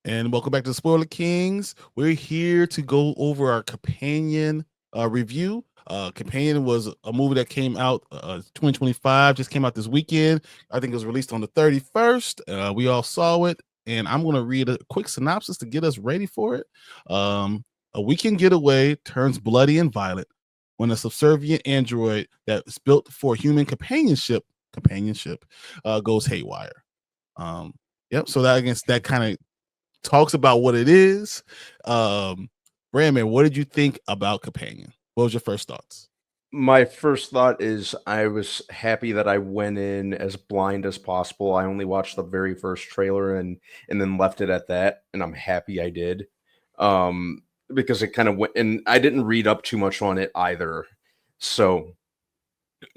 And welcome back to Spoiler Kings. We're here to go over our Companion review. Companion was a movie that came out 2025, just came out this weekend. I think it was released on the 31st. We all saw it, and I'm going to read a quick synopsis to get us ready for it. A weekend getaway turns bloody and violent when a subservient android that's built for human companionship goes haywire. Yep. So that against that kind of talks about what it is. Brandman, what did you think about Companion? What was your first thoughts? My first thought is I was happy that I went in as blind as possible. I only watched the very first trailer and then left it at that, and I'm happy I did. Because it kind of went, and I didn't read up too much on it either. So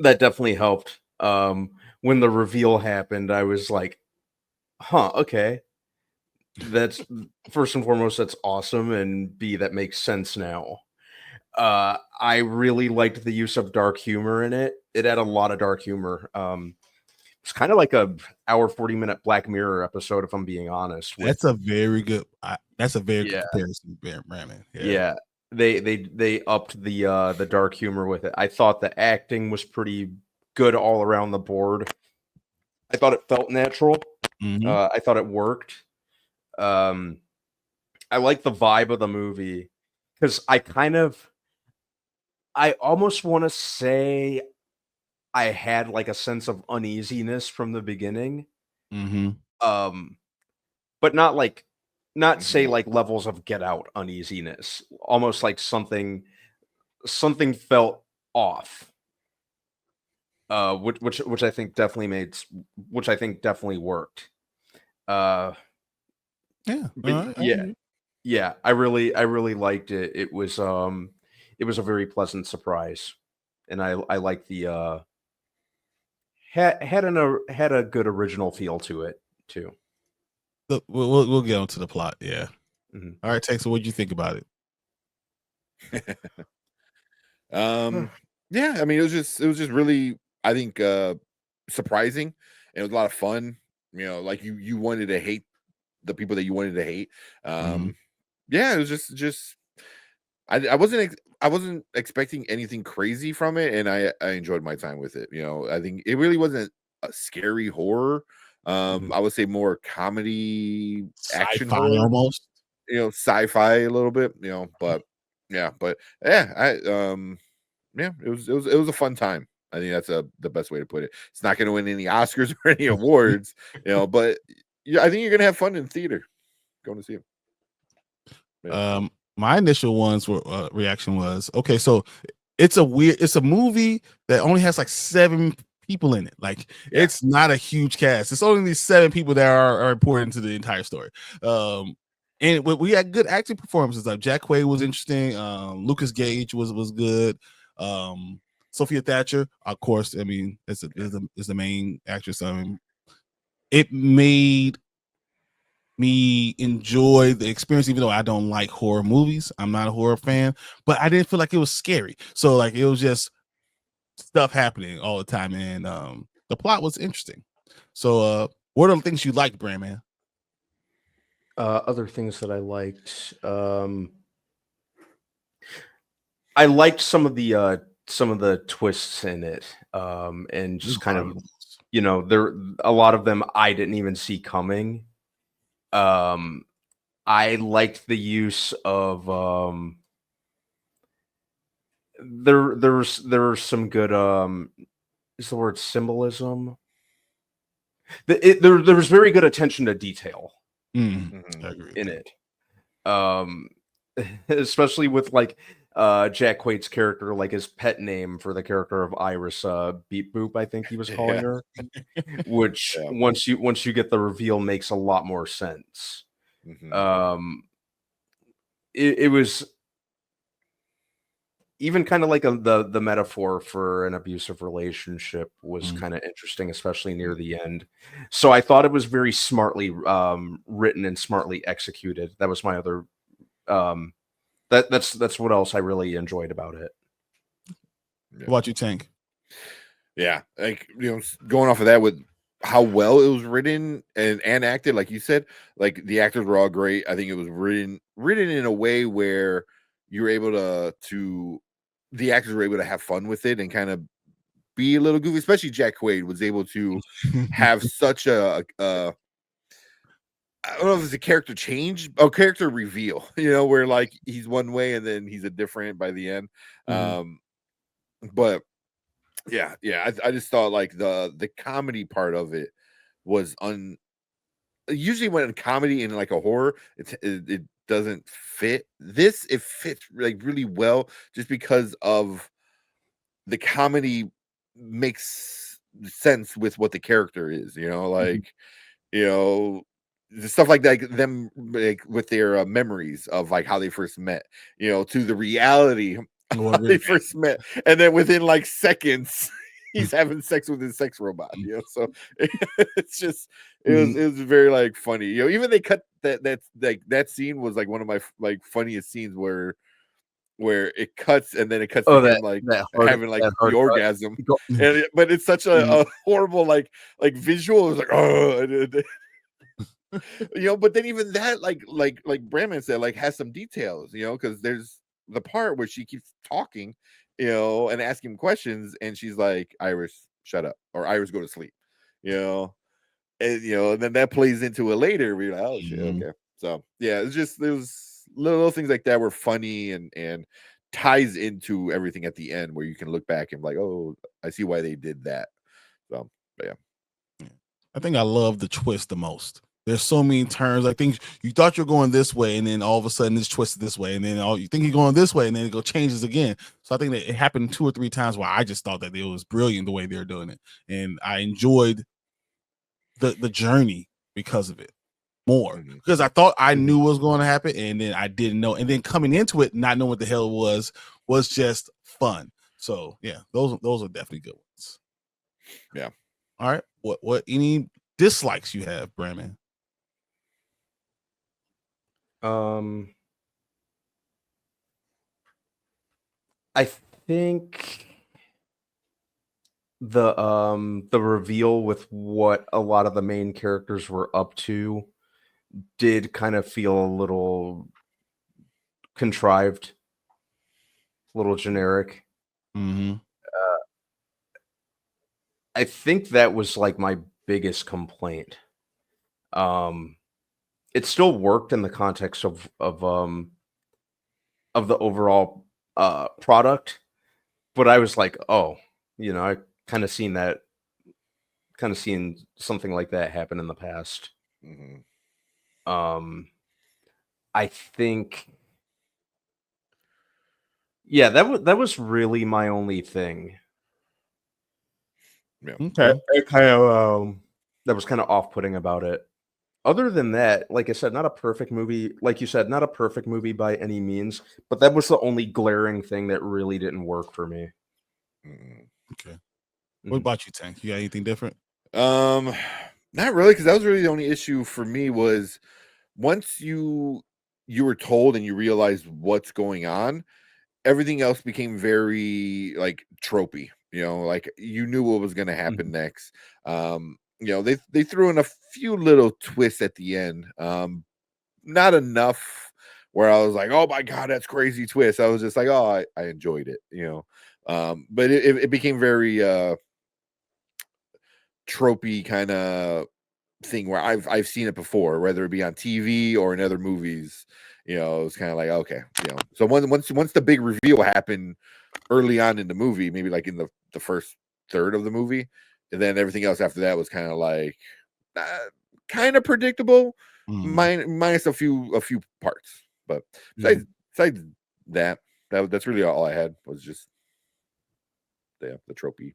that definitely helped. When the reveal happened, I was like, huh, okay. That's first and foremost, that's awesome, and B, that makes sense now. I really liked the use of dark humor in it. It had a lot of dark humor. It's kind of like a hour 40-minute Black Mirror episode, if I'm being honest. With That's a very good. That's a very good yeah, comparison, Brandman. Yeah. yeah, they upped the dark humor with it. I thought the acting was pretty good all around the board. I thought it felt natural. Mm-hmm. I thought it worked. Um, I like the vibe of the movie because I almost want to say I had like a sense of uneasiness from the beginning. Mm-hmm. Um, but not say Mhm. like levels of Get Out uneasiness. Almost like something felt off. Which I think definitely which I think definitely worked. Uh, Yeah. but All right. yeah, yeah, I really liked it. It was a very pleasant surprise, and I like the had a good original feel to it too. Look, we'll get onto the plot. Yeah. Mhm. All right, Texas. What do you think about it? um, yeah, I mean, it was just really, I think, surprising, and it was a lot of fun. Like you wanted to hate the people that you wanted to hate. Mm-hmm. Yeah, it was just I wasn't expecting anything crazy from it, and I enjoyed my time with it. I think it really wasn't a scary horror. Mhm. I would say more comedy, action Sci-fi horror. almost. Sci-fi a little bit. But yeah, yeah, it was a fun time. I think that's the best way to put it. It's not going to win any Oscars or any awards, but yeah, I think you're going to have fun in theater going to see it. Yeah. My initial reaction was okay. So it's a movie that only has like 7 people in it. Like Yeah. it's not a huge cast. It's only these 7 people that are important to the entire story. And we had good acting performances. Like Jack Quaid was interesting. Lucas Gage was good. Sophia Thatcher, of course. I mean, is the main actress. I mean, it made me enjoy the experience, even though I don't like horror movies. I'm not a horror fan, but I didn't feel like it was scary. So like it was just stuff happening all the time, and the plot was interesting. So what are the things you liked, Brandman? Other things that I liked. I liked some of the twists in it. And just kind of there a lot of them I didn't even see coming. Um, I liked the use of there was some good is the word symbolism. There was very good attention to detail I agree with in that. it. Um, especially with like Jack Quaid's character, like his pet name for the character of Iris, Beep Boop, I think he was calling Yeah. her. Which Yeah. once you get the reveal makes a lot more sense. Mhm. Um, it was even kind of like the metaphor for an abusive relationship was Mm. kind of interesting, especially near the end. So I thought it was very smartly written and smartly executed. That was my other that's what else I really enjoyed about it. What about you, Tank? Yeah, like going off of that with how well it was written and acted, like you said, like the actors were all great. I think it was written in a way where you're able to the actors were able to have fun with it and kind of be a little goofy. Especially Jack Quaid was able to have such a I don't know if it's a character change, a character reveal, where like he's one way and then he's a different by the end. But yeah, I just thought like the comedy part of it was usually when comedy in like a horror, it doesn't fit. It fits like really well just because of the comedy makes sense with what the character is, like the stuff like that, like them like with their memories of like how they first met, to the reality how they first met, and then within like seconds he's having sex with his sex robot, so it's just it was very like funny, even they cut that scene was like one of my like funniest scenes where it cuts and then it cuts to him like having like the orgasm, but it's such a horrible like visual. It's like, oh, but then even that like Brandman said, like has some details, because there's the part where she keeps talking, and asking questions, and she's like, Iris, shut up, or Iris, go to sleep, and and then that plays into it later. We're like, oh shit, okay. So yeah, it's just there was little things like that were funny and ties into everything at the end where you can look back and be like, oh, I see why they did that. So but yeah. I think I love the twist the most. There's so many turns. I think you thought you're going this way, and then all of a sudden it's twisted this way, and then you think you're going this way, and then it changes again. So I think that it happened 2 or 3 times where I just thought that it was brilliant the way they're doing it, and I enjoyed the journey because of it more, because I thought I knew what was going to happen, and then I didn't know, and then coming into it not knowing what the hell it was just fun. So yeah, those are definitely good ones. Yeah. All right. What any dislikes you have, Brandman? I think the reveal with what a lot of the main characters were up to did kind of feel a little contrived, a little generic. I think that was like my biggest complaint. It still worked in the context of the overall product, but I was like, oh, I kind of seen something like that happen in the past. I think, yeah, that was really my only thing. Yeah. Okay. It kind of that was kind of off-putting about it. Other than that, like I said, not a perfect movie. Like you said, not a perfect movie by any means, but that was the only glaring thing that really didn't work for me. Okay. What about you, Tank? You got anything different? Not really, because that was really the only issue for me was once you were told and you realized what's going on, everything else became very like tropey, like you knew what was going to happen next. They threw in a few little twists at the end, not enough where I was like, oh my god, that's crazy twist. I was just like, oh, I enjoyed it, but it became very tropey kind of thing where I've seen it before, whether it be on TV or in other movies. It's kind of like, okay, so once the big reveal happened early on in the movie, maybe like in the first third of the movie, and then everything else after that was kind of like kind of predictable, minus a few parts. But besides that's really all I had was just the tropey.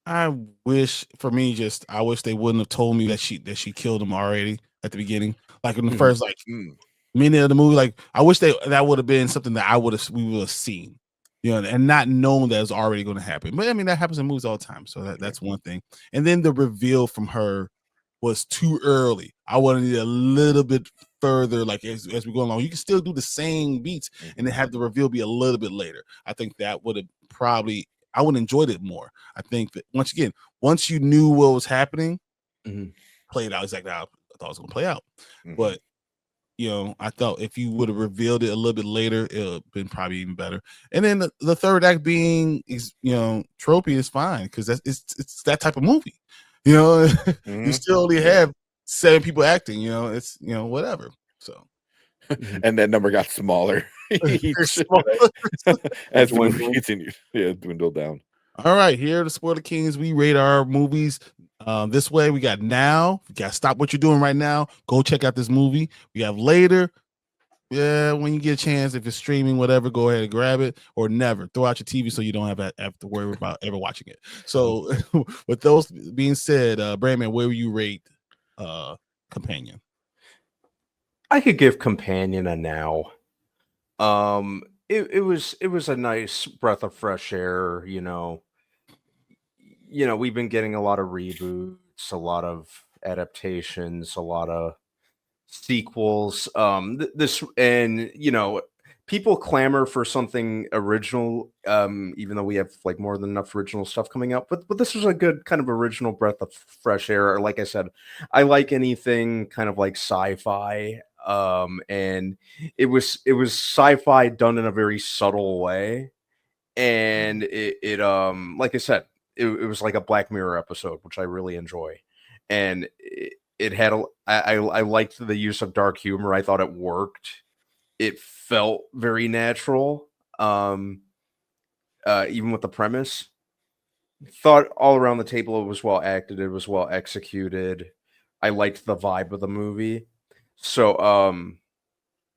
I wish they wouldn't have told me that she killed him already at the beginning, like in the first like minute of the movie. Like I wish that would have been something that we would have seen, and not known that it's already going to happen. But I mean, that happens in movies all the time, so that's one thing. And then the reveal from her was too early. I wanted it a little bit further, like as we go along. You can still do the same beats and then have the reveal be a little bit later. I think that would have I would have enjoyed it more. I think that once you knew what was happening, played out exactly how I thought it was going to play out. Mhm. But I thought if you would have revealed it a little bit later, it would have been probably even better. And then the third act being tropey is fine because it's that type of movie. You Mhm. still only have 7 people acting. It's whatever. So And that number got smaller each, as the movie continued. Yeah, dwindled down. All right, here at the Spoiler Kings, we rate our movies this way. We got now. You got to stop what you're doing right now. Go check out this movie. We have later. Yeah, when you get a chance, if it's streaming, whatever, go ahead and grab it, or never. Throw out your TV so you don't have to worry about ever watching it. So with those being said, Brandman, where will you rate Companion? I could give Companion a now. It was a nice breath of fresh air, we've been getting a lot of reboots, a lot of adaptations, a lot of sequels. This and people clamor for something original, even though we have like more than enough original stuff coming out. But this was a good kind of original breath of fresh air. Like I said, I like anything kind of like sci-fi. And it was sci-fi done in a very subtle way. And it like I said, it was like a Black Mirror episode, which I really enjoy. And it had I liked the use of dark humor. I thought it worked. It felt very natural, even with the premise. Thought all around the table it was well acted. It was well executed. I liked the vibe of the movie. So,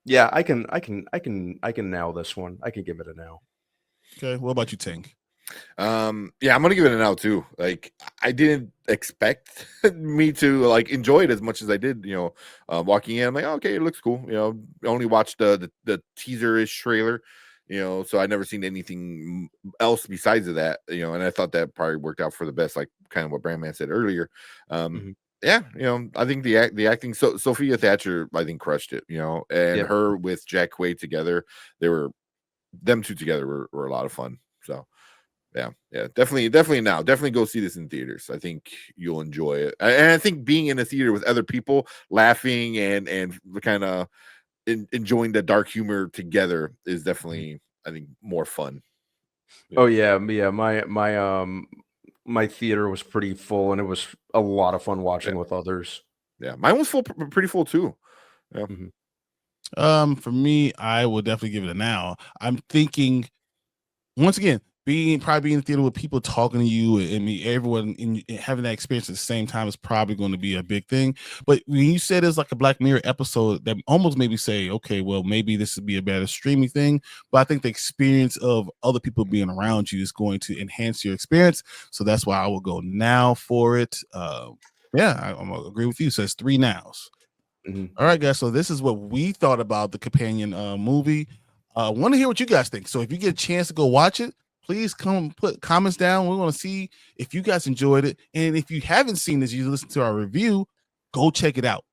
yeah, I can now this one. I can give it a now. Okay, what about you, Tank? Yeah, I'm gonna give it an out too. Like, I didn't expect me to like enjoy it as much as I did. Walking in, I'm like, oh, okay, it looks cool. I only watched the teaser-ish trailer. So I never seen anything else besides of that. And I thought that probably worked out for the best, like kind of what Brandman said earlier. Yeah, I think the acting. So Sophia Thatcher, I think, crushed it. And her with Jack Quaid together, them two together were a lot of fun. So. Yeah, definitely now. Definitely go see this in theaters. I think you'll enjoy it. And I think being in a theater with other people, laughing and kind of enjoying the dark humor together is definitely, I think, more fun. Oh yeah. My theater was pretty full, and it was a lot of fun watching with others. Yeah, mine was pretty full too. Yeah. For me, I will definitely give it a now. I'm thinking once again, probably being in the theater with people talking to you and everyone having that experience at the same time is probably going to be a big thing. But when you said it's like a Black Mirror episode, that almost made me say, okay, well, maybe this would be a better streaming thing. But I think the experience of other people being around you is going to enhance your experience. So that's why I will go now for it. Yeah, I'm gonna agree with you. So it's 3 nows. All right, guys. So this is what we thought about the Companion movie. I want to hear what you guys think. So if you get a chance to go watch it, please come put comments down. We want to see if you guys enjoyed it. And if you haven't seen this, you listen to our review, go check it out.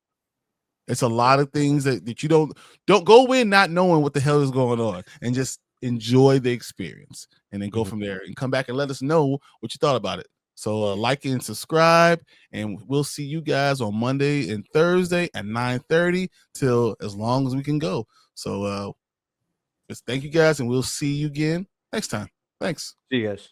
It's a lot of things that you don't go in not knowing what the hell is going on, and just enjoy the experience and then go from there and come back and let us know what you thought about it. So like and subscribe, and we'll see you guys on Monday and Thursday at 9:30 till as long as we can go. So thank you guys, and we'll see you again next time. Thanks. See you guys.